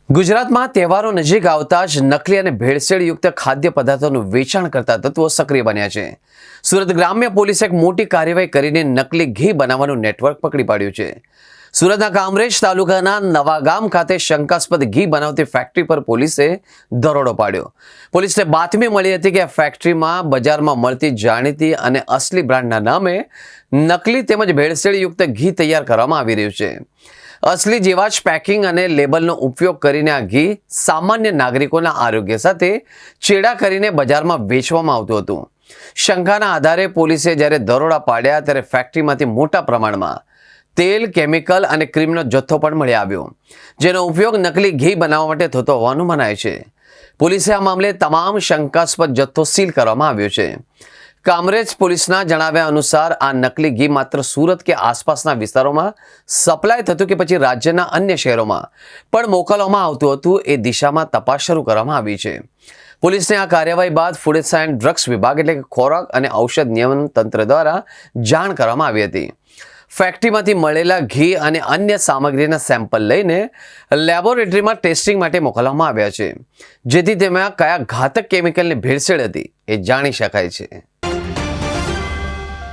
ગુજરાતમાં તહેવારો નજીક આવતા જ નકલી અને ભેળસેળયુક્ત ખાદ્ય પદાર્થોનું વેચાણ કરતા તત્વો સક્રિય બન્યા છે. સુરત ગ્રામ્ય પોલીસે એક મોટી કાર્યવાહી કરીને નકલી ઘી બનાવવાનું નેટવર્ક પકડી પાડ્યું છે. સુરતના કામરેજ તાલુકાના નવાગામ ખાતે શંકાસ્પદ ઘી બનાવતી ફેક્ટરી પર પોલીસે દરોડો પાડ્યો. પોલીસને બાતમી મળી હતી કે આ ફેક્ટરીમાં બજારમાં મળતી જાણીતી અને અસલી બ્રાન્ડના નામે નકલી તેમજ ભેળસેળયુક્ત ઘી તૈયાર કરવામાં આવી રહ્યું છે. અસલી જેવા જ પેકિંગ અને લેબલનો ઉપયોગ કરીને આ ઘી સામાન્ય નાગરિકોના આરોગ્ય સાથે ચેડા કરીને બજારમાં વેચવામાં આવતું હતું. શંકાના આધારે પોલીસે જ્યારે દરોડા પાડ્યા ત્યારે ફેક્ટરીમાંથી મોટા પ્રમાણમાં તેલ, કેમિકલ અને ક્રીમનો જથ્થો પણ મળી આવ્યો, જેનો ઉપયોગ નકલી ઘી બનાવવા માટે થતો હોવાનું મનાય છે. પોલીસે આ મામલે તમામ શંકાસ્પદ જથ્થો સીલ કરવામાં આવ્યો છે. કામરેજ પોલીસના જણાવ્યા અનુસાર આ નકલી ઘી માત્ર સુરત કે આસપાસના વિસ્તારોમાં સપ્લાય થતું કે પછી રાજ્યના અન્ય શહેરોમાં પણ મોકલવામાં આવતું હતું એ દિશામાં તપાસ શરૂ કરવામાં આવી છે. પોલીસને આ કાર્યવાહી બાદ ફૂડ એન્ડ ડ્રગ્સ વિભાગ એટલે કે ખોરાક અને ઔષધ નિયમન તંત્ર દ્વારા જાણ કરવામાં આવી હતી. ફેક્ટરીમાંથી મળેલા ઘી અને અન્ય સામગ્રીના સેમ્પલ લઈને લેબોરેટરીમાં ટેસ્ટિંગ માટે મોકલવામાં આવ્યા છે, જેથી તેમાં કયા ઘાતક કેમિકલની ભેળસેળ હતી એ જાણી શકાય છે.